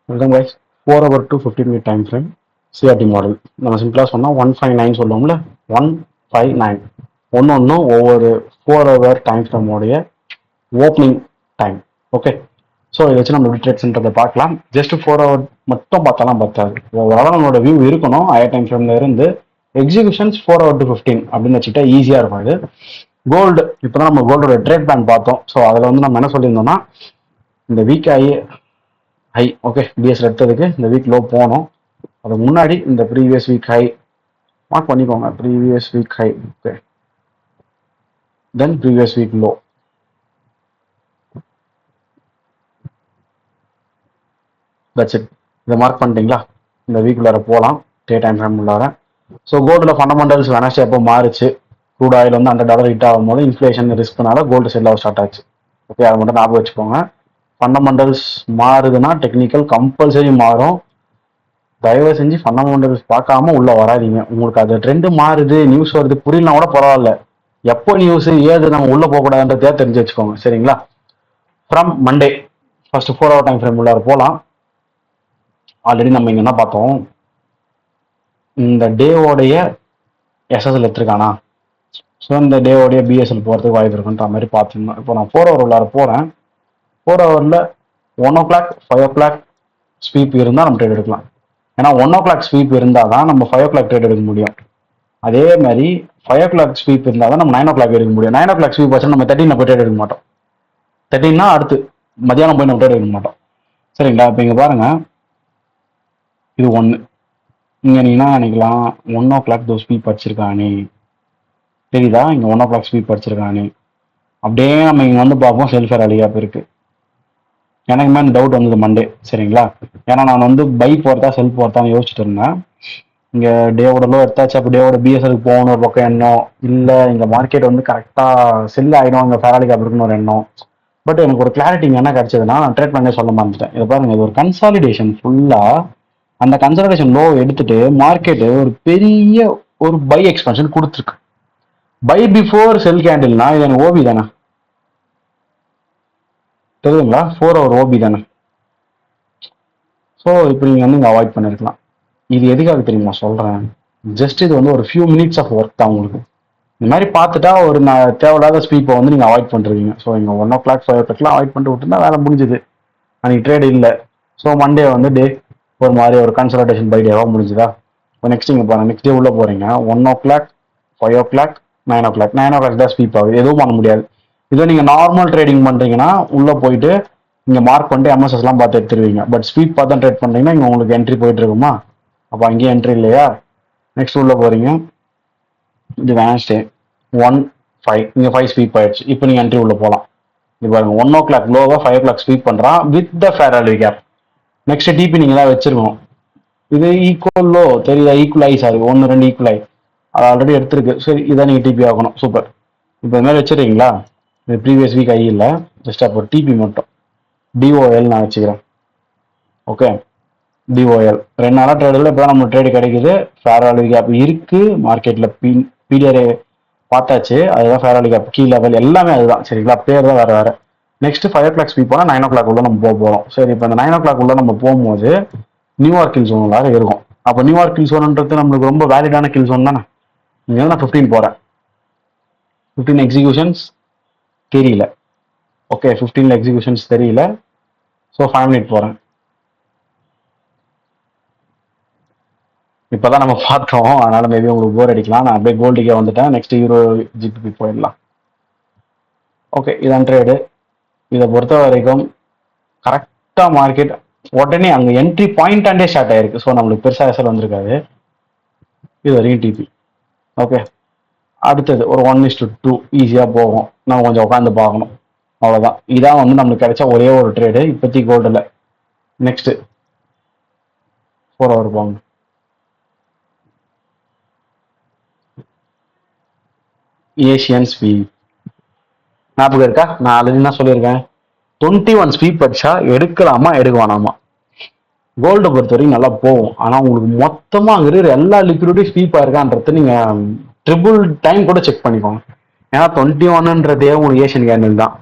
Welcome guys 4 hour to 15 minute time frame CRT model. நம்ம சிம்பிளாக சொன்னால் 159 சொல்லுவோம்ல, 159 ஒன்று ஒவ்வொரு 4 hour டைம் ஃப்ரேமோடைய ஓப்பனிங் டைம். ஓகே, ஸோ இதை வச்சு நம்ம ட்ரேட் சென்டரை பார்க்கலாம். ஜஸ்ட் 4 hour மட்டும் பார்த்தாலும் பார்த்தாது, ஓவரால் நம்மளோட வியூ இருக்கணும். ஹையர் டைம் ஃப்ரேம்ல இருந்து எக்ஸிபிஷன்ஸ் 4 hour to 15 அப்படின்னு வச்சுக்கிட்டா ஈஸியாக இருக்கும். இது கோல்டு, இப்போ தான் நம்ம கோல்டோட ட்ரேட் பிளான் பார்த்தோம். ஸோ அதில் வந்து நம்ம என்ன சொல்லியிருந்தோம்னா, இந்த வீக் ஆகி ஹை, ஓகே, பிஎஸ்ல எடுத்ததுக்கு இந்த வீக் லோ போனோம். அதுக்கு முன்னாடி இந்த ப்ரீவியஸ் வீக் ஹை மார்க் பண்ணிக்கோங்க. Previous week high, okay, then previous week low. That's it. இதை மார்க் பண்ணிட்டீங்களா? இந்த வீக் உள்ளார போகலாம், டே டைம் ஃப்ரேம் உள்ளார. ஸோ கோல்டில் ஃபண்டமெண்டல்ஸ் வெனஸ்டே எப்போ மாறுச்சு, க்ரூட் ஆயில் வந்து $100 ஹிட் ஆகும்போது இன்ஃப்ளேஷன் ரிஸ்க்னால கோல்டு செல் ஆக ஸ்டார்ட் ஆச்சு. ஓகே, அதை மட்டும் ஞாபகம் வச்சுக்கோங்க. ஃபண்டமெண்டல்ஸ் மாறுதுன்னா டெக்னிக்கல் கம்பல்சரி மாறும். தயவு செஞ்சு ஃபண்டமெண்டல்ஸ் பார்க்காம உள்ள வராதிங்க. உங்களுக்கு அது ட்ரெண்டு மாறுது, நியூஸ் வருது, புரியலாம் கூட பரவாயில்ல. எப்போ நியூஸ் ஏது நம்ம உள்ள போகக்கூடாதுன்றதே தெரிஞ்சு வச்சுக்கோங்க, சரிங்களா? From Monday first 4 hour time frame உள்ளார போகலாம். ஆல்ரெடி நம்ம இங்க என்ன பார்த்தோம், இந்த டேவோடைய எஸ்எஸ்எல் எடுத்துருக்கானா, ஸோ இந்த டேவோடைய பிஎஸ்எல் போகிறதுக்கு வாய்ப்பு இருக்குன்ற மாதிரி பார்த்துருந்தோம். இப்போ நான் 4 hour உள்ளார போகிறேன். 4 hourல 1 o'clock 5 o'clock ஸ்வீப் இருந்தால் நம்ம ட்ரேட் எடுக்கலாம். ஏன்னா 1 o'clock ஸ்வீப் இருந்தால் தான் நம்ம 5 o'clock ட்ரேட் எடுக்க முடியும். அதே மாதிரி 5 o'clock ஸ்வீப் இருந்தால் தான் நம்ம 9 o'clock எடுக்க முடியும். 9 o'clock ஸ்வீப் வச்சு நம்ம 13 போய் ட்ரேட் எடுக்க மாட்டோம். 13 அடுத்து மதியானம் போய் நம்ம ட்ரேட் எடுக்க மாட்டோம், சரிங்களா? இப்போ இங்கே பாருங்க, இது 1. இங்கே நீங்கன்னா நினைக்கலாம் 1 o'clock தோ ஸ்வீப் வச்சிருக்கானே, தெரியுதா? இங்கே 1 o'clock ஸ்வீப் வச்சிருக்கானே. அப்படியே நம்ம இங்கே வந்து பார்ப்போம், செல்ஃபேர் அலிகாப் இருக்கு. எனக்குமே அந்த டவுட் வந்தது மண்டே, சரிங்களா? ஏன்னா நான் வந்து பை போகிறதா செல் போகிறதான்னு யோசிச்சுட்டு இருந்தேன். இங்கே டேவோட லோ எடுத்தாச்சு, அப்போ டேவோட பிஎஸ்எலுக்கு போகணும் ஒரு பக்கம் எண்ணம், இல்லை இந்த மார்க்கெட் வந்து கரெக்டாக செல் ஆகிடும், இங்கே ஃபேராலிகாப் இருக்குன்னு ஒரு எண்ணம். பட் எனக்கு ஒரு கிளாரிட்டி என்ன கிடைச்சதுன்னா, நான் ட்ரேட் பண்ணே சொல்ல மாட்டேன். இதை பாருங்க, இது ஒரு கன்சாலிடேஷன் ஃபுல்லாக. அந்த கன்சாலிடேஷன் லோ எடுத்துட்டு மார்க்கெட்டு ஒரு பெரிய ஒரு பை எக்ஸ்பென்ஷன் கொடுத்துருக்கு. பை பிஃபோர் செல் கேண்டில்னா இது எனக்கு ஓபி தானே, தெரியுங்களா? 4 hour ஓபி தானே. ஸோ இப்போ நீங்கள் வந்து இங்கே அவாய்ட் பண்ணியிருக்கலாம். இது எதுக்காக தெரியுமா சொல்கிறேன்? ஜஸ்ட் இது வந்து ஒரு ஃபியூ மினிட்ஸ் ஆஃப் ஒர்க் தான் உங்களுக்கு. இந்த மாதிரி பார்த்துட்டா ஒரு தேவையில்லாத ஸ்பீப்பை வந்து நீங்கள் அவாய்ட் பண்ணுறீங்க. ஸோ இங்கே 1 o'clock 5 o'clockலாம் அவாய்ட் பண்ணிட்டு விட்டுருந்தா வேலை முடிஞ்சுது. அன்றைக்கி ட்ரேட் இல்லை. ஸோ மண்டே வந்து டே ஒரு மாதிரி ஒரு கன்சல்டேஷன் பை டேவாக முடிஞ்சுதா? இப்போ நெக்ஸ்ட் இங்கே பாருங்கள், நெக்ஸ்ட் டே உள்ளே போகிறீங்க. 1 o'clock 5 o'clock 9 o'clock 9 o'clock தான் ஸ்வீப் ஆகுது, எதுவும் பண்ண முடியாது. இதே நீங்கள் நார்மல் ட்ரேடிங் பண்ணுறீங்கன்னா உள்ளே போயிட்டு இங்கே மார்க் பண்ணிட்டு எம்எஸ்எஸ்லாம் பார்த்து எடுத்துருவீங்க. பட் ஸ்வீப் பார்த்து ட்ரேட் பண்ணுறீங்கன்னா இங்கே உங்களுக்கு என்ட்ரி போயிட்டு இருக்குமா? அப்போ அங்கேயே என்ட்ரி இல்லையா? நெக்ஸ்ட் உள்ளே போகிறீங்க, இது வெனஸ்டே 1-5 இங்கே 5 ஸ்வீப் ஆயிடுச்சு. இப்போ நீங்கள் என்ட்ரி உள்ளே போகலாம். இது பாருங்க, 1 o'clock லோவாக 5 o'clock ஸ்வீப் பண்ணுறான் with the fairly gap. Next TP நீங்கள் தான் வச்சிருக்கணும். இது ஈக்குவல் லோ தெரியுதா? ஈக்குவலைஸ் ஆகுது, 1-2 ஈக்குவலை, அது ஆல்ரெடி எடுத்திருக்கு. சரி, இதான் நீங்கள் டிபி ஆகணும். சூப்பர். இப்போ இது மாதிரி வச்சுருக்கீங்களா? இது ப்ரீவியஸ் வீக் ஐ இல்லை, ஜஸ்ட் அப்போ டிபி மட்டும் டிஓஎல் நான் வச்சுக்கிறேன். ஓகே, டிஓஎல் 2 நாளாக ட்ரேடில் இப்போ தான் நம்ம ட்ரேடு கிடைக்குது. ஃபேரலி கேப் இருக்கு மார்க்கெட்டில். பிடிஆர் பார்த்தாச்சு, அதுதான் ஃபேரலி கேப் கீ லெவல் எல்லாமே அதுதான், சரிங்களா? பேர் தான் வேறு வேறு. நெக்ஸ்ட் 5 o'clock ஸ்வீப் போனால் 9 o'clock உள்ள நம்ம போகிறோம். சரி, இப்போ இந்த 9 o'clock உள்ள நம்ம போகும்போது நியூயார்க் கில் ஜோன் இருக்கும். அப்போ நியூயார்க் கில் ஜோன்ன்றது நம்மளுக்கு ரொம்ப வேலிடான கில் ஜோன் தானே. இங்கே நான் 15 போகிறேன். 15 எக்ஸிக்யூஷன்ஸ் தெரியல. ஓகே, 15 எக்ஸிக்யூஷன்ஸ் தெரியல. ஸோ 5 minute போகிறேன். இப்போதான் நம்ம பார்த்தோம், அதனால மேபி உங்களுக்கு போர் அடிக்கலாம். நான் அப்படியே கோல்டுக்கே வந்துட்டேன். நெக்ஸ்ட் யூரோ ஜிபிபி போயிடலாம். ஓகே, இதான் ட்ரேடு. இதை பொறுத்த வரைக்கும் கரெக்டாக மார்க்கெட் உடனே அங்கே என்ட்ரி பாயிண்ட் அண்டே ஸ்டார்ட் ஆயிருக்கு. ஸோ நம்மளுக்கு பெருசாக எஸ்எல் வந்திருக்காது. இது வரைக்கும் டிபி. ஓகே, அடுத்தது ஒரு 1:2 ஈஸியாக போகும். நம்ம கொஞ்சம் உட்காந்து பார்க்கணும், அவ்வளோதான். இதான் வந்து நம்மளுக்கு கிடைச்ச ஒரே ஒரு ட்ரேடு இப்போதைக்கு கோல்டில். நெக்ஸ்ட் 4 hour போங்க. ஏஷியன் ஸ்வீப் ஞாபகம் இருக்கா? நான் ஆல்ரெடி என்ன சொல்லியிருக்கேன், 21 ஸ்வீப் அடிச்சா எடுக்கலாமா எடுக்க வேணாமா? கோல்டை பொறுத்த வரைக்கும் நல்லா போகும். ஆனால் உங்களுக்கு மொத்தமாக அங்கே இருக்கிற எல்லா லிக்விடிட்டி ஸ்வீப்பாக இருக்கான்றது நீங்கள் ட்ரிபிள் டைம் கூட செக் பண்ணிக்கோங்க. ஏன்னா 21ன்றதே உங்களுக்கு ஏஷியன் கேண்டில் தான்.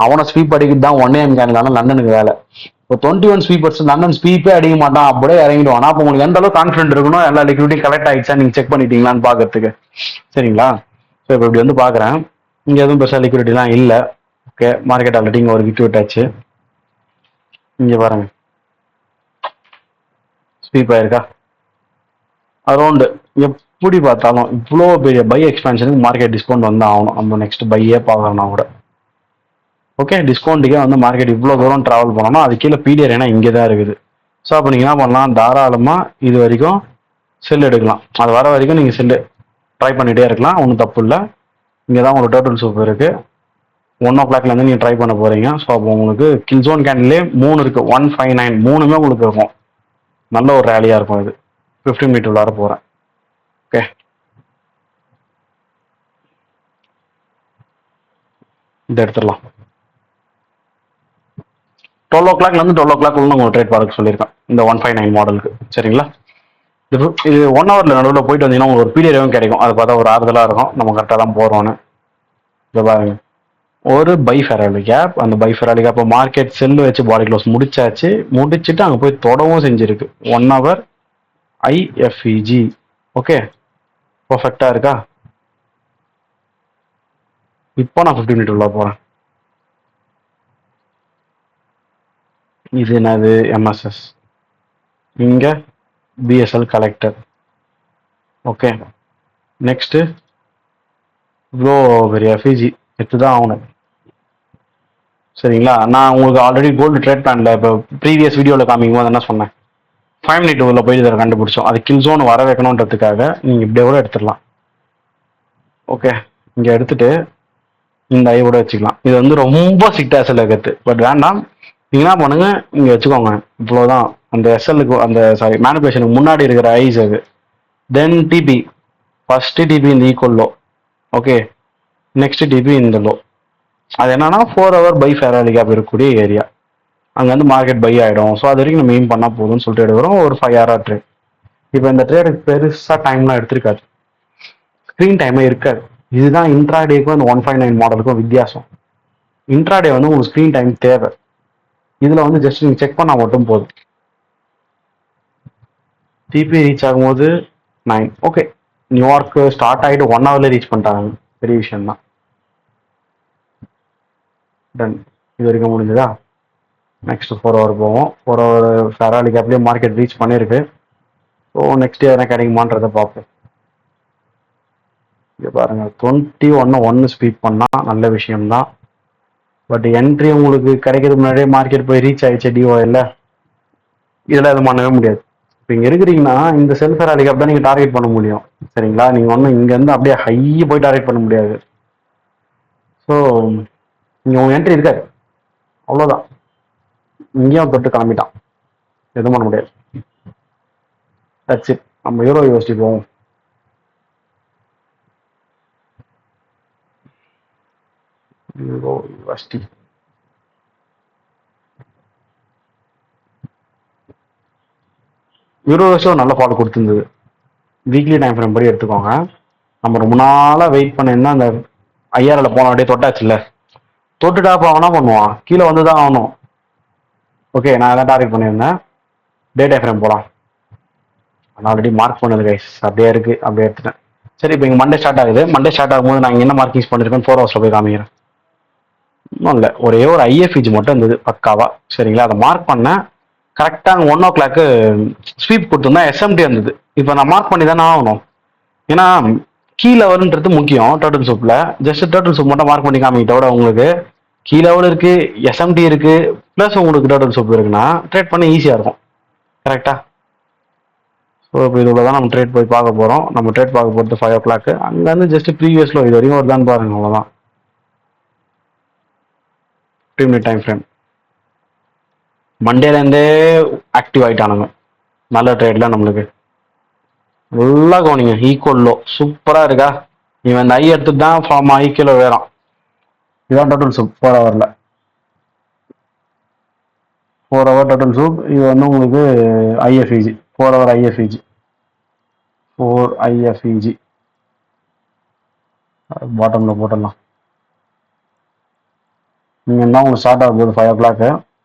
அவனை ஸ்வீப் அடிக்கிறது தான் 1 AM கேண்டில். ஆனால் லண்டனுக்கு வேலை. இப்போ 21 ஸ்வீப்பர்ஸ் அண்ணன் ஸ்வீப்பே அடிக்க மாட்டான், அப்படியே இறங்கிடுவான். அப்போ உங்களுக்கு எந்த அளவுக்கு கான்ஃபிடென்ட் இருக்கணும் எல்லா லிக்விடிட்டி கலெக்ட் ஆயிடுச்சா நீங்க செக் பண்ணிட்டீங்களான்னு பாக்குறதுக்கு. சரிங்களா? ஸோ இப்போ இப்படி வந்து பாக்குறேன், இங்க எதுவும் பெருசா லிக்விடிட்டிலாம் இல்லை. ஓகே, மார்க்கெட் ஆல்ரெடி இங்க ஒரு விட்டு விட்டாச்சு. இங்க பாருங்க ஸ்வீப் ஆயிருக்கா அரௌண்ட். எப்படி பார்த்தாலும் இவ்வளோ பெரிய பை எக்ஸ்பென்ஷனுக்கு மார்க்கெட் டிஸ்கவுண்ட் வந்து ஆகணும். நம்ம நெக்ஸ்ட் பையே பார்க்கறோம்னா கூட ஓகே, டிஸ்கவுண்ட்டுக்கே வந்து மார்க்கெட் இவ்வளோ தூரம் ட்ராவல் பண்ணோம்னா அது கீழே பிடிஆர் ஏன்னா இங்கே தான் இருக்குது. ஸோ அப்போ நீங்கள் என்ன பண்ணலாம், தாராளமாக இது வரைக்கும் செல் எடுக்கலாம். அது வர வரைக்கும் நீங்கள் செல்லு ட்ரை பண்ணிகிட்டே இருக்கலாம், ஒன்றும் தப்பு இல்லை. இங்கே தான் உங்களுக்கு டோட்டல் சூப் இருக்குது. 1 o'clockலேருந்து நீங்கள் ட்ரை பண்ண போகிறீங்க. ஸோ அப்போ உங்களுக்கு கில் ஜோன் கேண்டிலே 3 இருக்குது, 159 மூணுமே உங்களுக்கு இருக்கும். நல்ல ஒரு ரேலியாக இருக்கும் இது. 15 மீட்டர் உள்ளார போகிறேன். ஓகே, இதை எடுத்துடலாம். 12 o'clockலேருந்து 12 o'clock உங்களுக்கு ட்ரேட் பார்க்க சொல்லியிருக்கேன் இந்த 159 மாடலுக்கு. சரிங்களா? இது 1 ஹவரில் நடுவில் போயிட்டு வந்தீங்கன்னா உங்களுக்கு ஒரு பீரியடும் கிடைக்கும். அது பார்த்தா ஒரு ஆறுதலாக இருக்கும், நம்ம கரெக்டாக தான் போகிறோன்னு. இதை பாருங்க, ஒரு பை ஃபெராலி கேப். அந்த பை ஃபெராலி கேப் மார்க்கெட் செல்லு வச்சு பாடி க்ளோஸ் முடிச்சாச்சு. முடிச்சுட்டு அங்கே போய் தொடவும் செஞ்சிருக்கு. 1 hour ஐஎஃப்இஜி. ஓகே, பர்ஃபெக்டாக இருக்கா? இப்போ நான் 15 மினிட் உள்ள போகிறேன். இது என்னது? எம்எஸ்எஸ். இங்கே பிஎஸ்எல் கலெக்டர். ஓகே, நெக்ஸ்ட்டு இவ்வளோ பெரிய எஃப்இஜி எடுத்து தான் ஆகணும். சரிங்களா? நான் உங்களுக்கு ஆல்ரெடி கோல்டு ட்ரேட் பிளான்ல இப்போ ப்ரீவியஸ் வீடியோவில் காமிக்கும் போது என்ன சொன்னேன், 5 மினிட் உள்ள போயிட்டு இதை கண்டுபிடிச்சோம். அது கில் ஜோன் வர வைக்கணுன்றதுக்காக நீங்கள் இப்படியே கூட எடுத்துடலாம். ஓகே, இங்கே எடுத்துட்டு இந்த ஐ கூட வச்சுக்கலாம். இது வந்து ரொம்ப சிக்டாசல் இருக்கிறது, பட் வேண்டாம். நீங்கள் என்ன பண்ணுங்க, இங்கே வச்சுக்கோங்க. இவ்வளோதான் அந்த எஸ்எல்லுக்கு, அந்த சாரி மேனிபுலேஷனுக்கு முன்னாடி இருக்கிற ஐஸ் அது. தென் டிபி, ஃபர்ஸ்ட் டிபி இந்த equal low. Okay, next TP இந்த லோ. அது என்னன்னா 4 hour பை ஃபெராலி கேப் இருக்கக்கூடிய ஏரியா. அங்கே வந்து மார்க்கெட் பை ஆகிடும். ஸோ அது வரைக்கும் நம்ம எய்ம் பண்ணால் போதும்னு சொல்லிட்டு எடுக்கிறோம். ஒரு 5 hour ட்ரேட். இப்போ இந்த ட்ரேடுக்கு பெருசாக டைம்லாம் எடுத்திருக்காது, ஸ்க்ரீன் டைமே இருக்காது. இதுதான் இன்ட்ராடேக்கும் அந்த 159 மாடலுக்கும் வித்தியாசம். இன்ட்ராடே வந்து உங்களுக்கு ஸ்க்ரீன் டைம் தேவை. இதில் வந்து ஜஸ்ட் நீங்கள் செக் பண்ணால் மட்டும் போதும். டிபி ரீச் ஆகும்போது 9. ஓகே, நியூயார்க் ஸ்டார்ட் ஆகிட்டு 1 hourல ரீச் பண்ணிட்டாங்க. பெரிய விஷயம் தான். டன், இது வரைக்கும் முடிஞ்சதா? நெக்ஸ்ட் 4 hour போவோம். 4 hour ஃபெராலி கேப்லேயே மார்க்கெட் ரீச் பண்ணியிருக்கு. ஸோ நெக்ஸ்ட் எதனா கிடைக்குமான்றதை பார்ப்போம். இங்கே பாருங்க, 21 ஸ்பீட் பண்ணால் நல்ல விஷயம்தான். பட் என்ட்ரி உங்களுக்கு கிடைக்கிறதுக்கு முன்னாடியே மார்க்கெட் போய் ரீச் ஆயிடுச்சு டிஓஎல்ல. இதில் எதுவும் பண்ணவே முடியாது. இப்போ இங்கே இருக்கிறீங்கன்னா இந்த செல் ஃபெராலி கேப் தான் நீங்கள் டார்கெட் பண்ண முடியும். சரிங்களா? நீங்கள் ஒன்றும் இங்கேருந்து அப்படியே ஹை போய் டார்கெட் பண்ண முடியாது. ஸோ இங்கே உங்கள் என்ட்ரி இருக்காது, அவ்வளோதான். இங்கேயும் தொட்டு கிளம்பிட்டான், எதுவும் பண்ண முடியாது. Touch it. நம்ம யூரோ யூஎஸ்டி போவோம். யூரோ யூஎஸ்டி யூரோ யூஎஸ்டி நல்ல ஃபாலோ கொடுத்துருந்தது. வீக்லி டைம் ஃப்ரேம் படி எடுத்துக்கோங்க. நம்ம ரொம்ப நாளாக வெயிட் பண்ணியிருந்தா அந்த ஐஆர்எல் போன அப்படியே தொட்டாச்சுல்ல, தொட்டுட்டா அப்போ அவனா பண்ணுவான், கீழே வந்து தான் ஆகணும். ஓகே, நான் எதாவது டார்கெட் பண்ணியிருந்தேன். டே டைம் ஃப்ரேம் போகலாம். நான் ஆல்ரெடி மார்க் பண்ணது கைஸ், அப்படியே இருக்கு, அப்படியே எடுத்துட்டேன். சரி, இப்போ இங்கே மண்டே ஸ்டார்ட் ஆகுது. மண்டே ஸ்டார்ட் ஆகும்போது நான் என்ன மார்க்கிங்ஸ் பண்ணியிருக்கேன் 4 hours போய் காமிக்கிறேன். இன்னும் இல்லை, ஒரே ஒரு ஐஎஃப்இஜி மட்டும் இருந்தது பக்காவா. சரிங்களா? அதை மார்க் பண்ணேன். கரெக்டாக அங்கே 1 o'clock ஸ்வீப் கொடுத்துருந்தா எஸ்எம்டி இருந்தது. இப்போ நான் மார்க் பண்ணி தானே ஆகணும், ஏன்னா கீழே வருன்றது முக்கியம். டோட்டல் சூப்பில் ஜஸ்ட் டோட்டல் சூப் மட்டும் மார்க் பண்ணி காமிக்கிட்ட விட உங்களுக்கு கீழே லெவல் இருக்கு, எஸ்எம்டி இருக்கு, ப்ளஸ் உங்களுக்கு டோட்டல் சூப் இருக்குன்னா ட்ரேட் பண்ண ஈஸியாக இருக்கும். கரெக்டா? ஸோ இப்போ இதோட தான் நம்ம ட்ரேட் போய் பார்க்க போகிறோம். நம்ம ட்ரேட் பார்க்க போகிறது 5 o'clock. அங்கேருந்து ஜஸ்ட் ப்ரீவியஸில் இது வரைக்கும் வருதான்னு பாருங்க, அவ்வளோதான். 15 minute டைம் ஃப்ரேம். மண்டேலேருந்தே ஆக்டிவ் ஆகிட்டானுங்க. நல்ல ட்ரேட்லாம் நம்மளுக்கு நல்லா கவனிங்க. ஈக்குவல் லோ சூப்பராக இருக்கா? இவன் இந்த ஐ எடுத்துட்டு தான் ஃபார்ம் ஆகி கீழே வேறான். இதான் total soup 4 hourல. 4 hour total soup. இது வந்து உங்களுக்கு ஐஎஃப்இஜி 4 hour ஐஎஃப்இஜி 4 ஐஎஃப்இஜி பாட்டமில் போட்டுடலாம். நீங்கள் தான் உங்களுக்கு ஸ்டார்ட் ஆக போகுது 5 o'clock.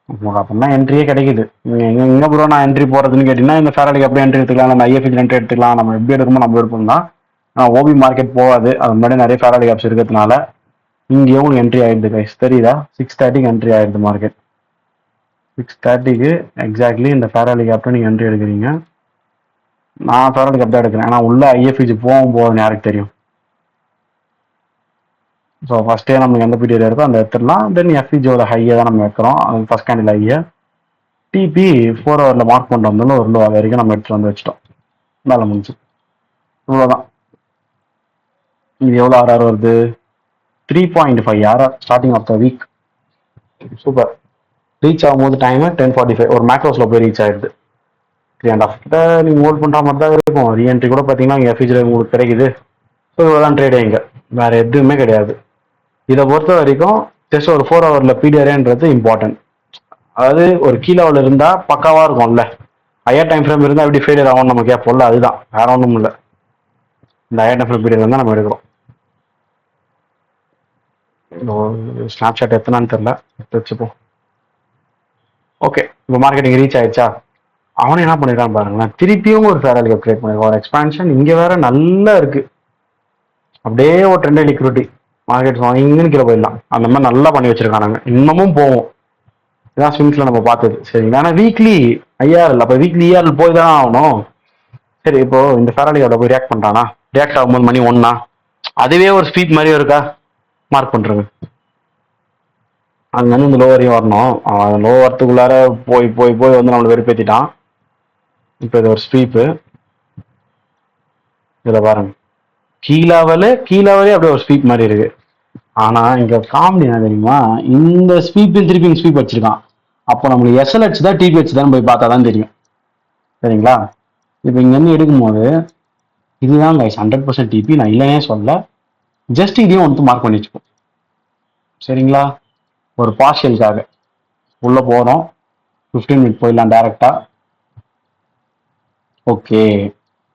உங்களுக்கு அப்படின்னா என்ட்ரியே கிடைக்குது. நீங்கள் எங்கே ப்ரோ நான் என்ட்ரி போகிறதுன்னு கேட்டிங்கன்னா இந்த ஃபேரலிக்கு அப்படியே என்ட்ரி எடுத்துக்கலாம், நம்ம ஐஎஃப்இ என்ட்ரி எடுத்துக்கலாம், நம்ம எப்படி எடுக்கணும் நம்ம விருப்பம் தான். ஆனால் ஓபி மார்க்கெட் போகாது, அது முன்னாடி நிறைய ஃபேரலி ஆப்ஸ் இருக்கிறதுனால இங்கேயும் உங்களுக்கு என்ட்ரி ஆயிடுது கைஸ். தெரியுதா? 6:30க்கு என்ட்ரி ஆயிடுது மார்க்கெட். 6:30க்கு எக்ஸாக்ட்லி இந்த ஃபேரலி ஆப்ல நீங்கள் என்ட்ரி எடுக்கிறீங்க. நான் ஃபேரலி ஆப் தான் எடுக்கிறேன், ஆனால் உள்ள ஐஎஃப்இஜி போகும்போதுன்னு யாருக்கு தெரியும். ஸோ ஃபஸ்ட்டே நமக்கு எந்த பீரியட் இருக்கோ அந்த எடுத்துடலாம். தென் எஃப்இஜியோட ஹையை தான் நம்ம வைக்கிறோம், அது ஃபஸ்ட் கேண்டில் ஹையை. டிபி 4 ஹவரில் மார்க் பண்ணிட்டு வந்தாலும் ஒரு லோ வரைக்கும் நம்ம எடுத்துகிட்டு வந்து வச்சிட்டோம். வேலை முடிஞ்சு. இவ்வளோதான். இது எவ்வளோ ஆர்ஆர் வருது? 3.5 RR starting of the week. Super. Reach ஆகும்போது டைமு 10:45 ஒரு மேக்ரோஸில் போய் ரீச் ஆயிடுது. 3.5 கிட்ட நீங்கள் ஹோல்ட் பண்ணுற மாதிரி தான் இருக்கும். ரீஎன்ட்ரி கூட பார்த்தீங்கன்னா எஃப்இஜியில் உங்களுக்கு கிடைக்குது. ஸோ இவ்வளோதான் ட்ரேட் இங்கே, வேறு எதுவுமே கிடையாது. இதை பொறுத்த வரைக்கும் ஜஸ்ட் ஒரு 4 ஹவரில் பிடிஆர்ன்றது இம்பார்ட்டன்ட். அதாவது ஒரு கீழே இருந்தால் பக்காவாக இருக்கும்ல, ஹையர் டைம் ஃப்ரேம் இருந்தால் எப்படி ஃபெயிலியர் ஆகும்னு நம்ம கேட்போம்ல, அதுதான், வேற ஒன்றும் இல்லை. இந்த ஹையர் டைம் ஃப்ரேம் பீரியட் தான் நம்ம எடுக்கிறோம். ஸ்னாப் ஷாட் எத்தனான்னு தெரில, எடுத்து வச்சுப்போம். ஓகே, இப்போ மார்க்கெட்டிங் ரீச் ஆயிடுச்சா? அவனே என்ன பண்ணிருக்கான்னு பாருங்களேன், திருப்பியும் ஒரு ஃபேரல் கேப் கிரியேட் பண்ணிருக்கான், ஒரு எக்ஸ்பான்ஷன். இங்கே வேற நல்லா இருக்கு, அப்படியே ஒரு ட்ரெண்ட் லிக்விடிட்டி. மார்க்கெட் இங்கன்னு கீழே போயிடலாம், அந்த மாதிரி நல்லா பண்ணி வச்சிருக்கானுங்க. இன்னமும் போவோம், இதான் ஸ்விங்ஸ்ல நம்ம பார்த்தது. சரிங்களா? ஆனால் வீக்லி ஐஆர்எல், அப்போ வீக்லி இஆர்எல் போய் தான் ஆகணும். சரி, இப்போ இந்த ஃபேரலியோட போய் ரியாக்ட் பண்ணிட்டானா? ரியாக்ட் ஆகும்போது மணி 1 அதுவே ஒரு ஸ்பீட் மாதிரியும் இருக்கா? மார்க் பண்றது அங்கேருந்து இந்த லோ வரையும் வரணும். அவன் லோ வரத்துக்குள்ளார போய் போய் போய் வந்து நம்மளை வெறுப்பேற்றிட்டான். இப்போ இது ஒரு ஸ்வீப்பு. இதில் பாருங்க, கீழாவலே அப்படியே ஒரு ஸ்வீப் மாதிரி இருக்கு. ஆனா இங்க காமெடி என்ன தெரியுமா, இந்த ஸ்வீப்பில் திருப்பி ஸ்வீப் வச்சிருக்கான். அப்போ நம்மளுக்கு எஸ்எல்ஹெச் தான் டிபிஹெச் தான் போய் பார்த்தா தான் தெரியும். சரிங்களா? இப்போ இங்கேருந்து எடுக்கும்போது இதுதான் கைஸ் 100% டிபி, நான் இல்லைன்னே சொல்ல. ஜஸ்ட் இதையும் வந்து மார்க் பண்ணி வச்சுப்போம். சரிங்களா? ஒரு பார்ஷியலுக்காக உள்ள போறோம். 15 மினிட் போயிடலாம் டைரக்டா. ஓகே,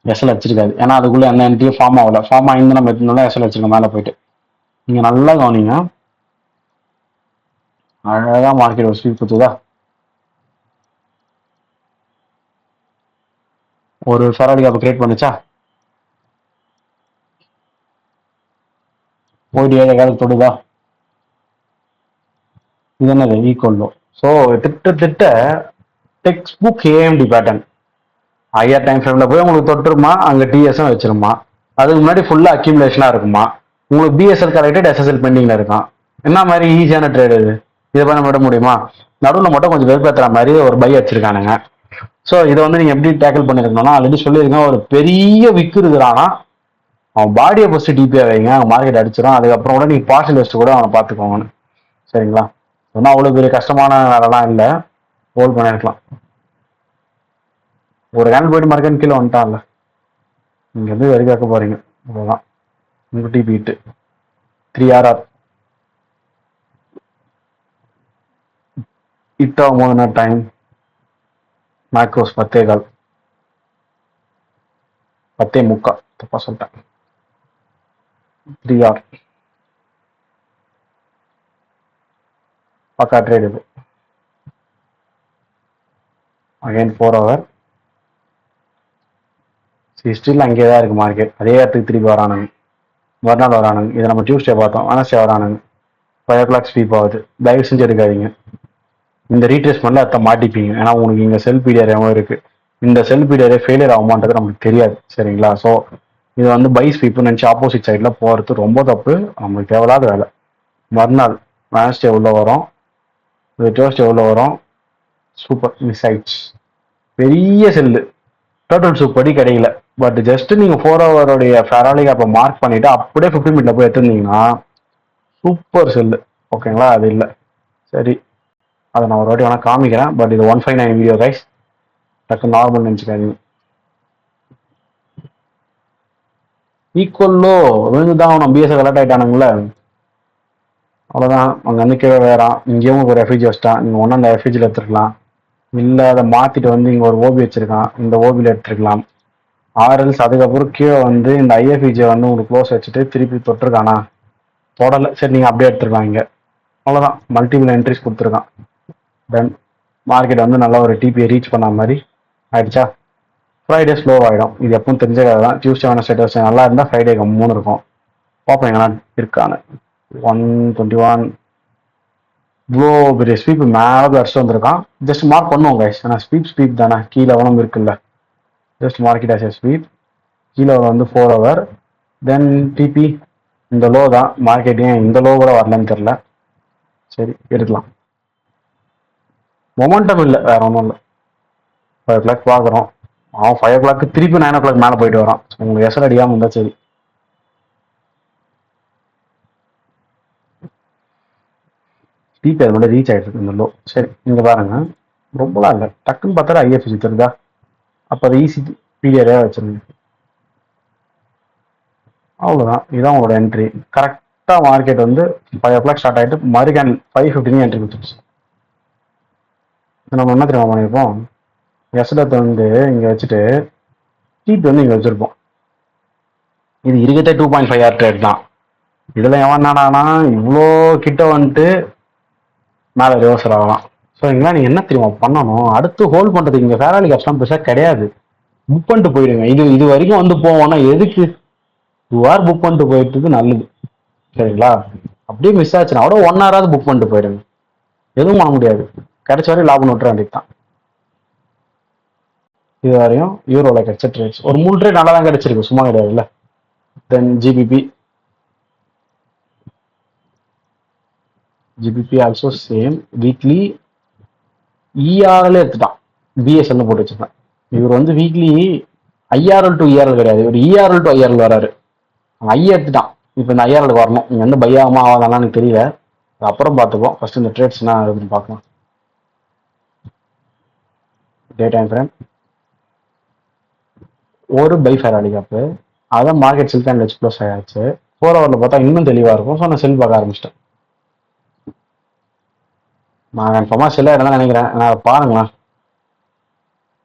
எஸ்எல் வச்சிருக்காது, ஏன்னா அதுக்குள்ள எந்த என்ட்ரியும் ஃபார்ம் ஆகல. ஃபார்ம் ஆகிருந்து நம்ம எத்தனால எஸ்எல் வச்சிருக்கோம் மேலே போயிட்டு. நீங்க நல்லா கவனிங்க, அழகா மார்க்கெட் ஒரு ஸ்வீப் கொடுத்துதா. ஒரு ஃபெராரி கேப் கிரியேட் பண்ணுச்சா, போயிட்டு 7 காலுக்கு தொடுதா. இது என்னது? Equal low. ஸோ திட்ட textbook AMD pattern. Higher time ஃப்ரேம்ல போய் உங்களுக்கு தொட்டுருமா, அங்க டிஎஸ்எம் வச்சிருமா, அதுக்கு முன்னாடி ஃபுல்லா அக்யூமுலேஷனா இருக்குமா, உங்களுக்கு பிஎஸ்எல் கரெக்டட் எஸ்எஸ்எல் பெண்டிங்ல இருக்கும். என்ன மாதிரி ஈஸியான ட்ரேட் இது, இதை பண்ண விட முடியுமா? நடுவில் மட்டும் கொஞ்சம் வெறுப்பேற்றுற மாதிரி ஒரு பை வச்சிருக்கானுங்க. ஸோ இதை வந்து நீங்க எப்படி டேக்கிள் பண்ணிருக்கணும்னா, ஆல்ரெடி சொல்லியிருக்கேன், ஒரு பெரிய விக்கு இருக்கிறானா அவன் பாடியை ஃபர்ஸ்ட் டிபியா வைங்க, அவன் மார்க்கெட் அடிச்சிடும். அதுக்கப்புறம் கூட நீங்க பார்சல் வெஸ்ட் கூட அவனை பார்த்துக்கோங்கன்னு. சரிங்களா? ஒன்றும் அவ்வளோ பெரிய கஷ்டமான வேலைலாம் இல்லை, ஹோல்ட் பண்ணிருக்கலாம். ஒரு கேண்டில் போயிட்டு மார்க்கெட் கீழே வந்துட்டான்ல, இங்க இருந்து வெறி கேட்க போறீங்க, அவ்வளோதான். உங்க டிபி ஹிட் 3RR ஹிட் ஆகும்போது என்ன டைம்? மேக்ரோஸ் 10:15, 10:45, தப்பா சொல்லிட்டேன். 3R பக்கா ட்ரேட் இது. அகைன் 4 ஹவர் ஸ்டில் அங்கேயே தான் இருக்கு மார்க்கெட். அதே இடத்துக்கு திருப்பி வரானுங்க, மறுநாள் வரானுங்க. இதை நம்ம டியூஸ்டே பார்த்தோம், வெனஸ்டே வரானுங்க. 5 o'clock ஸ்வீப் ஆகுது. தயவு செஞ்சு எடுக்காதீங்க, இந்த ரீட்ரேஸ்மெண்ட்ல அத்தை மாட்டிப்பீங்க. ஏன்னா உங்களுக்கு இங்க செல் பீடியாரியாவும் இருக்கு. இந்த செல் பீடியாரே ஃபெயிலியர் ஆகுமான்றது நமக்கு தெரியாது. சரிங்களா? ஸோ இது வந்து பை ஸ்வீப்னு நினச்சி ஆப்போசிட் சைடில் போகிறது ரொம்ப தப்பு, நம்மளுக்கு தேவையில்லாத வேலை. மறுநாள் வெனஸ்டே உள்ள வரும், இது டியூஸ்டே உள்ள வரும். சூப்பர், மிஸ் ஆயிடுச்சு. பெரிய செல்லு, டோட்டல் சூப் படி கிடைக்கல. பட் ஜஸ்ட் நீங்க 4 ஹவருடைய ஃபெராலி அப்போ மார்க் பண்ணிட்டு அப்படியே 15 மினிட்ல போய் எடுத்துருந்தீங்கன்னா சூப்பர் செல்லு. ஓகேங்களா? அது இல்லை. சரி, அதை நான் ஒரு வாட்டி வேணா காமிக்கிறேன். பட் இது 159 வீடியோ கைஸ், டக்கு நார்மல் நினச்சிக்காதீங்க. ஈக்குவல்லோ விழுந்துதான் நம்ம பிஎஸ்ஐ கலெக்ட் ஆகிட்டானுங்களே, அவ்வளோதான். அங்கே வந்து கீழே வேறான், இங்கேயும் ஒரு ரெஃப்யூஜி வச்சிட்டான். நீங்கள் ஒன்றும் அந்த ரெஃப்யூஜில் எடுத்துருக்கலாம், இல்லை அதை மாற்றிட்டு வந்து இங்கே ஒரு ஓபி வச்சிருக்கான், இந்த ஓபியில் எடுத்துருக்கலாம். ஆர்எல்ஸ் அதுக்கப்புறம் கீழே வந்து இந்த ஐஎஃப்இஜியை வந்து உங்களுக்கு க்ளோஸ் வச்சுட்டு திருப்பி தொட்டிருக்கானா, தொடலை. சரி, நீங்கள் அப்படியே எடுத்துருக்காங்க. அவ்வளோதான், மல்டிபிள் என்ட்ரிஸ் கொடுத்துருக்கான். தென் மார்க்கெட் வந்து நல்லா ஒரு டிபியை ரீச் பண்ண மாதிரி ஆயிடுச்சா. ஃப்ரைடே ஸ்லோ ஆகிடும். இது எப்பவும் தெரிஞ்ச கதை தான். டியூஸ்டே வெனஸ்டே தேர்ஸ்டே நல்லா இருந்தால் ஃப்ரைடே கம்முன்னு இருக்கும். பார்ப்போம் எங்கன்னா இருக்கான்னு. 121 இவ்வளோ பெரிய ஸ்வீப் மேலே போய் அடிச்சுட்டு வந்திருக்கான். ஜஸ்ட் மார்க் பண்ணுவோம் கைஸ். ஏன்னா ஸ்வீப் தானே, கீழே எவனும் இருக்குல்ல. Just market as a sweep. கீழே வந்து 4 ஹவர். தென் டிபி இந்த லோ தான். மார்க்கெட் ஏன் இந்த லோ கூட வரலன்னு தெரில. சரி எடுக்கலாம். மொமெண்டம் இல்லை, வேற ஒன்றும் இல்லை. 5 o'clock பார்க்குறோம். அவன் 5 o'clock திருப்பி 9 o'clock மேலே போயிட்டு வரான். உங்களுக்கு எசர் அடிக்காமல் இருந்தால் சரி. டிபி அது மட்டும் ரீச் ஆகிட்டு இருக்கு இந்த லோ. சரி இங்கே பாருங்க, ரொம்பலாம் இல்லை. டக்குன்னு பார்த்தா ஐஎஃப்சி தெரியுதா. அப்போ அதை ஈஸி பீரியடே வச்சிருங்க. அவ்வளோதான். இதுதான் உங்களோட என்ட்ரி. கரெக்டாக மார்க்கெட் வந்து 5 o'clock ஸ்டார்ட் ஆகிட்டு மறுகேன் 5:15 என்ட்ரி கொடுத்துருச்சு. நம்ம என்ன தெரியுமா பண்ணியிருப்போம், எஸ்டத்தை வந்து இங்கே வச்சுட்டு டிபி வந்து இங்கே வச்சுருப்போம். இது இருக்கிறதே 2.5 hour ட்ரேட் தான். இதில் எவன் என்னடானா இவ்வளோ கிட்ட வந்துட்டு மேலே ரிவர்சல் ஆகலாம். ஸோ இங்கெல்லாம் நீங்கள் என்ன தெரியுமா பண்ணணும், அடுத்து ஹோல்ட் பண்ணுறதுக்கு இங்கே ஃபேராலி கேப்ஸ்லாம் பெருசாக கிடையாது. புக் பண்ணிட்டு போயிடுங்க. இது வரைக்கும் வந்து போவோம்னா எதுக்கு 2 hour புக் பண்ணிட்டு போயிட்டு நல்லது. சரிங்களா. அப்படியே மிஸ் ஆச்சுன்னா கூட 1 hour புக் பண்ணிட்டு போயிடுங்க. எதுவும் பண்ண முடியாது. கிடைச்ச வரையும் லாபம் நோட்டுற வேண்டியது தான். இது வரையும் யூரோவில் கிடைச்ச ட்ரேட்ஸ் ஒரு 3 ட்ரேட் நல்லா தான் கிடைச்சிருக்கு, சும்மா கிடையாதுல்ல. Then GBP also same. Weekly ERL எடுத்துட்டான். பிஎஸ்எல்னு போட்டு வச்சிருக்கேன். இவர் வந்து வீக்லி ஐஆர்எல் டு இஆர்எல் கிடையாது, இவர் இஆர்எல் டு ஐஆர்எல் வராரு. ஐ எடுத்துட்டான். இப்போ இந்த ஐஆர்எல் வரணும். இங்கே வந்து பை ஆகாம ஆகாதான்னு எனக்கு தெரியல. அப்புறம் பார்த்துப்போம். ஃபர்ஸ்ட் இந்த ட்ரேட்ஸ்னா எப்படின்னு பார்க்கலாம். டே டைம் ஃப்ரேம் ஒரு பை ஃபேராலி கேப்பு. அதான் மார்க்கெட் சில்க் அண்ட் லெச் ப்ளஸ் ஆயாச்சு. 4 ஹவரில் பார்த்தா இன்னும் தெளிவாக இருக்கும். ஸோ நான் செல் பார்க்க ஆரம்பிச்சிட்டேன். நான் கன்ஃபார்மாக செல் ஆகிடும் தான் நினைக்கிறேன். நான் பாருங்களேன்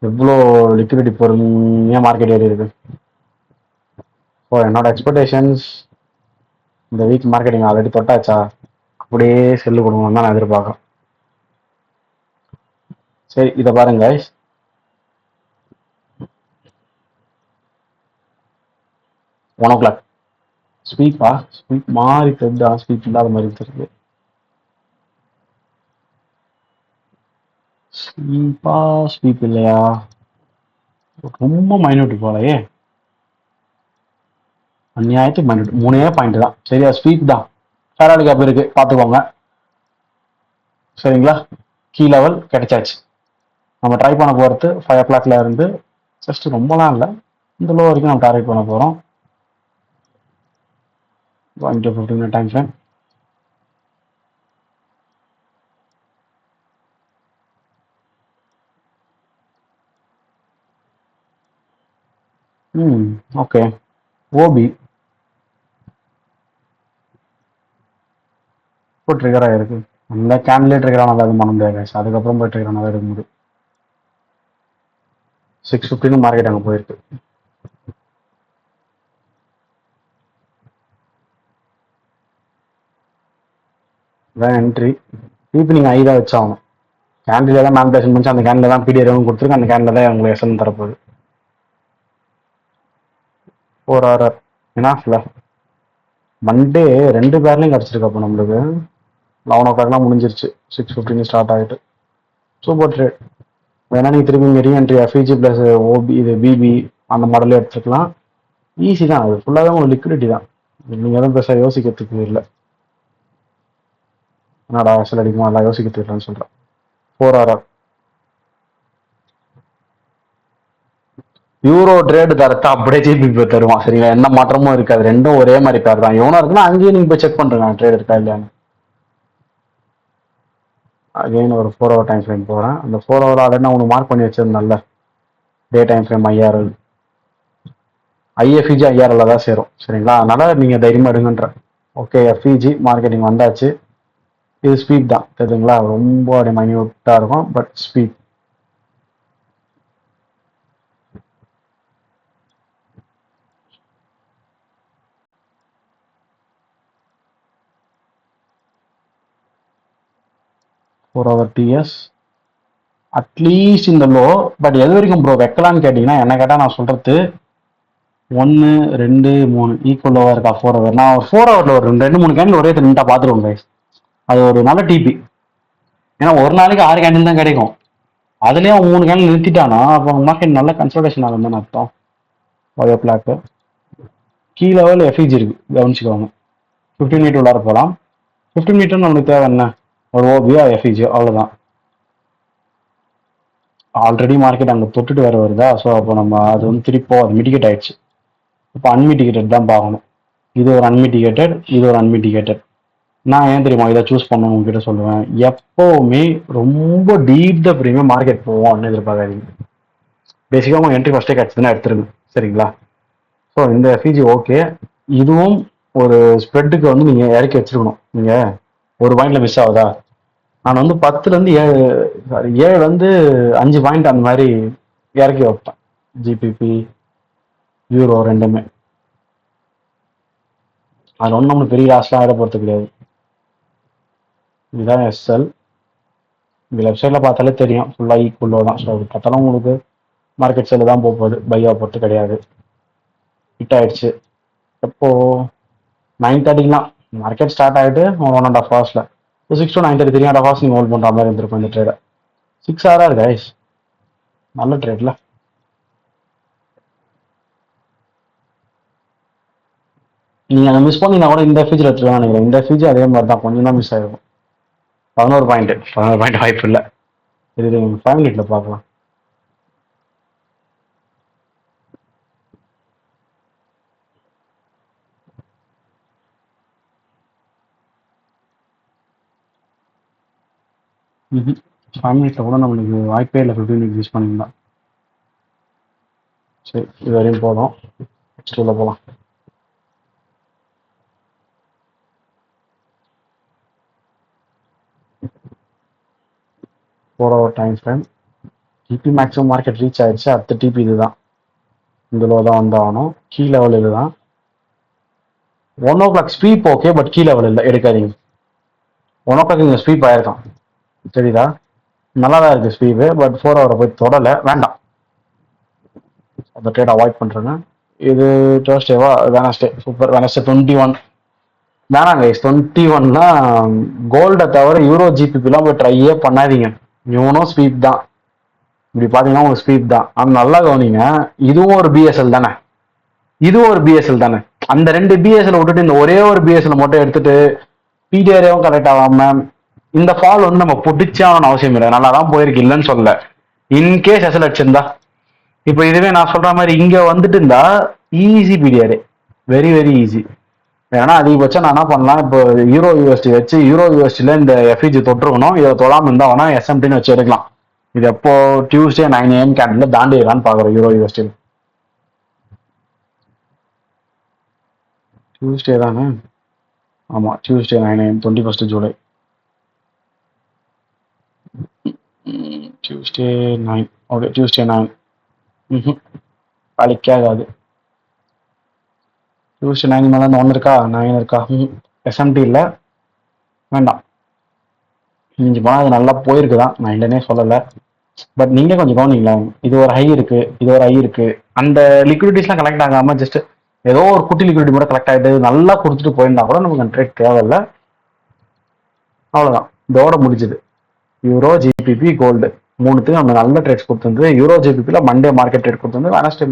எவ்வளோ லிக்விடிட்டி பொறுமையாக மார்க்கெட் ஏறி இருக்கு. ஸோ என்னோட எக்ஸ்பெக்டேஷன்ஸ் இந்த வீக் மார்க்கெட்டிங் ஆல்ரெடி தொட்டாச்சா, அப்படியே செல்லு கொடுங்கன்னு தான் நான் எதிர்பார்க்குறேன். சரி இதை பாருங்க guys. 1 o'clock ஸ்வீப்பா, ஸ்வீப் மாறி தெரிஞ்சா ஸ்வீப் இல்லாத மாதிரி தெரியுது. ஸ்வீப்பா ஸ்வீப் இல்லையா, ரொம்ப மைனூட் போலையே. அநியாயத்துக்கு மைனூட் 3 பாயிண்ட் தான். சரியா ஸ்வீப் தான். ஃபேராலி கேப் இருக்கு பார்த்துக்கோங்க. சரிங்களா. கீ லெவல் கிடைச்சாச்சு. நம்ம ட்ரை பண்ண போகிறது 5 o'clockல இருந்து ஜஸ்ட் ரொம்பலாம் இல்லை, இந்த லோ வரைக்கும் நம்ம டார்கெட் பண்ண போகிறோம். 15 டைம் ஃப்ரேம். ஓகே. ஓபி இப்போ ட்ரிகர் ஆகிருக்கு. அந்த கேண்டிலே ட்ரிகர் ஆனால் எதுவும் பண்ண முடியாது. அதுக்கப்புறம் போய் ட்ரிகர் ஆனால் எடுக்க முடியும். 6:15 மார்க்கெட் அங்கே போயிருக்கு. இதான் என்ட்ரி. இப்போ நீங்கள் ஐ தான் வச்சாகணும். கேண்டில் தான் மேனிபுலேஷன் பண்ணி அந்த கேண்டில் தான் பிடிஆர் கொடுத்துருக்கு. அந்த கேண்டில் தான் உங்களுக்கு எஸ்என் தரப்போகுது. 4 hour எனாஃப்ல மண்டே 2 பேர்லையும் கிடச்சிருக்கு. அப்போ நம்மளுக்கு 11 o'clockலாம் முடிஞ்சிருச்சு. 6:15 ஸ்டார்ட் ஆகிட்டு சூப்பர் ட்ரேட். வேணா நீங்கள் திரும்பி இங்கே ரீஎன்ட்ரி எஃப்இஜி ப்ளஸ் ஓபி இது பிபி அந்த மாடலே எடுத்துக்கலாம். ஈஸி தான். அது ஃபுல்லாகவே உங்களுக்கு லிக்விடிட்டி தான். நீங்கள் எதுவும் பெருசாக யோசிக்கிறதுக்கு இல்லை. என்னடா அசல் அடிக்குமா எல்லாம் யோசிக்கிறதுக்கு இல்லைன்னு சொல்கிறேன். 4 hour யூரோ ட்ரேடு தரத்தை அப்படியே ஜிபி தருவான். சரிங்களா. எந்த மாற்றமும் இருக்காது. ரெண்டும் ஒரே மாதிரி பேர் தான். எவனா இருக்குன்னா அங்கேயும் நீங்கள் போய் செக் பண்ணுறேன் ட்ரேட் இருக்கா இல்லையான்னு. அகைன் ஒரு 4 hour டைம் ஃப்ரேம் போகிறேன். அந்த 4 hour ஆல்ரெடி நான் உங்களுக்கு மார்க் பண்ணி வச்சிருந்தேன்ல. Day time frame IRL IFVG IRL தான் சேரும். சரிங்களா. அதனால நீங்கள் தைரியமாக எடுங்கன்ற. ஓகே எஃப்இஜி மார்க்கெட்டிங் வந்தாச்சு. இது ஸ்பீட் தான் தெரியுதுங்களா. ரொம்ப அப்படியே மைன்யூட்டாக இருக்கும் பட் ஸ்பீட். ஒரு அவர் டிஎஸ் அட்லீஸ்ட் இந்த லோ. பட் எது வரைக்கும் ப்ரோ வைக்கலான்னு கேட்டீங்கன்னா என்ன கேட்டா நான் சொல்றது 1 2 3 ஈக்குவல் லோவா இருக்கா 4 ஹவர். நான் ஒரு 4 ஹவர்ல ஒரு 2 3 கேண்டில் ஒரே நிமிட்டா பாத்துருவோம் guys. அது ஒரு நல்ல டிபி. ஏன்னா ஒரு நாளைக்கு 6 கேண்டில் தான் கிடைக்கும். அதுலயும் 3 கேண்டில் நிறுத்திட்டானா அப்போ மார்க்கெட் நல்ல கன்சல்டேஷன் ஆகும் தான் அர்த்தம். பயோ பிளாக் கீ லெவல் எஃப்இஜி இருக்கு கவனிச்சுக்கோங்க. 15 மீட்டர் உள்ளார போகலாம். 15 மீட்டர் நம்மளுக்கு தேவை என்ன, ஒரு ஓபியா எஃப்இஜி அவ்வளவுதான். ஆல்ரெடி மார்க்கெட் அங்கே தொட்டுட்டு வேற வருதா. ஸோ அப்போ நம்ம அது வந்து திருப்போ அது மிட்டிகேட் ஆயிடுச்சு. இப்போ அன்மிட்டிகேட்டட் தான் பார்க்கணும். இது ஒரு அன்மிட்டிகேட்டட், இது ஒரு அன்மிட்டிகேட்டட். நான் ஏன் தெரியுமா இதை சூஸ் பண்ணணும் உங்ககிட்ட சொல்லுவேன். எப்பவுமே ரொம்ப டீப் த ப்ரீமியம் மார்க்கெட் போவோம் அப்படின்னு எதிர்பார்க்காதீங்க. பேசிக்காக உங்க என்ட்ரி ஃபர்ஸ்டே கிடச்சதுன்னா எடுத்துருங்க சரிங்களா. ஸோ இந்த எஃப்இஜி ஓகே. இதுவும் ஒரு ஸ்ப்ரெட்டுக்கு வந்து நீங்க இறக்கி வச்சிருக்கணும். நீங்க ஒரு பாயிண்ட்ல மிஸ் ஆகுதா, நான் வந்து 10ல இருந்து 7 சாரி 7ல இருந்து 5 பாயிண்ட் அந்த மாதிரி இறக்கி வைப்பேன். ஜிபிபி யூரோ ரெண்டுமே. அதுல ஒன்றும் நம்மளுக்கு பெரிய லாஸ்லாம் ஆயிட போறது கிடையாது. இதுதான் எஸ்எல். இந்த லெஃப்ட் சைட்ல பார்த்தாலே தெரியும் ஃபுல்லா ஈக்குவலோ தான். ஸோ அது பார்த்தாலும் உங்களுக்கு மார்க்கெட் செல்லு தான் போகுது, பையா போட்டு கிடையாது. ஹிட் ஆயிடுச்சு எப்போ 9:30லாம் மார்க்கெட் ஸ்டார்ட் ஆகிட்டு 1.5 ஹவர்ஸ்ல 6 to 9:30 3.5 ஹவர்ஸ் நீங்கள் ஹோல்ட் பண்ணுற மாதிரி இருந்திருக்கும் இந்த ட்ரேடை. 6 ஹவரா கைஸ், நல்ல ட்ரேட்ல. நீங்க அதை மிஸ் பண்ணீங்கன்னா கூட இந்த ஃபீச்சர் எடுத்துருவாங்க நினைக்கிறேன். இந்த ஃபீச்சர் அதே மாதிரி தான், கொஞ்சம் தான் மிஸ் ஆயிருக்கும். 11 பாயிண்ட் வாய்ப்பு இல்லை. இது 5 மினிட்ல பார்க்கலாம். ம் 5 மினிட்ல கூட நம்மளுக்கு வாய்ப்பே இல்லை. 15 மினிட்ஸ் யூஸ் பண்ணிக்கலாம். சரி இது வரையும் போதும். நெக்ஸ்ட் உள்ள போகலாம். போகிற ஒரு time frame TP maximum market reach ஆயிடுச்சு. அடுத்த டிபி இதுதான், இந்த லோ தான் வந்தாகணும். கீ லெவல் இதுதான். 1 o'clock sweep okay, but key level இல்லை, எடுக்காதீங்க. 1 o'clock இங்கே ஸ்வீப் ஆயிருக்கான் தெரியுதா, நல்லா தான் இருக்கு ஸ்வீப்பு. பட் 4 ஹவரை போய் தொடலை, வேண்டாம். அந்த ட்ரேட் அவாய்ட் பண்ணுறேங்க. இது தேர்ஸ்டேவா, வெனஸ்டே. சூப்பர். வெனஸ்டே 21 வேணாம் கைஸ். 21லாம் கோல்டை தவிர யூரோ ஜிபிபிலாம் போய் ட்ரையே பண்ணாதீங்க. இவனும் ஸ்வீப் தான். இப்படி பார்த்தீங்கன்னா உங்களுக்கு ஸ்வீப் தான். ஆனால் நல்லா கவனிங்க, இதுவும் ஒரு பிஎஸ்எல் தானே, இதுவும் ஒரு பிஎஸ்எல் தானே. அந்த 2 பிஎஸ்எல் விட்டுட்டு இந்த ஒரே ஒரு பிஎஸ்எல் மட்டும் எடுத்துட்டு பிடிஆரையும் கரெக்ட் ஆகாம இந்த ஃபால் வந்து நம்ம பிடிச்சே ஆகணும் அவசியம் இல்லை. நல்லா தான் போயிருக்கு, இல்லைன்னு சொல்லல. இன்கேஸ் எஸ்எல் அடிச்சிருந்தா, இப்போ இதுவே நான் சொல்ற மாதிரி இங்க வந்துட்டு இருந்தா ஈஸி பிடிஆர், வெரி வெரி ஈஸி. ஏன்னா அதிகபட்சம் நான் என்ன பண்ணலாம், இப்போ யூரோ யூஎஸ்டி வச்சு யூரோ யூஎஸ்டில இந்த எஃப்இஜி தொற்றுக்கணும். இதை தொடாம இருந்தா வேணா எஸ்எம்டின்னு வச்சு எடுக்கலாம். இது எப்போ டியூஸ்டே 9 AM கேண்டில் தாண்டிடலான்னு பாக்குறோம் யூரோ யூஎஸ்டி. டியூஸ்டே தானே, ஆமா Tuesday 9 AM 21 July. Tuesday 9. Okay Tuesday 9. அழிக்காது. டியூஸ்டே 9 மேலே 1 இருக்கா, 9 இருக்கா, எஸ்எம்டி இல்லை, வேண்டாம். இஞ்சி போனால் அது நல்லா போயிருக்குதான், நான் இல்லைன்னே சொல்லலை. பட் நீங்க கொஞ்சம் கவனிங்களேன், இது ஒரு ஹை இருக்கு, இது ஒரு ஹை இருக்கு. அந்த லிக்விடிட்டிஸ்லாம் கலெக்ட் ஆகாம ஜஸ்ட் ஏதோ ஒரு குட்டி லிக்விடிட்டி மட்டும் கலெக்ட் ஆகிட்டு நல்லா கொடுத்துட்டு போயிருந்தா கூட நமக்கு அந்த ட்ரேட் தேவையில்லை. அவ்வளோதான், இதோட முடிஞ்சுது. யூரோ ஜிபிபி கோல்டு 3த்துக்கு நம்ம நல்ல ட்ரேட்ஸ் கொடுத்துருந்து. யூரோ ஜிபிபியில் மண்டே மார்க்கெட் ட்ரேட் கொடுத்துருந்து, வெனஸ்டே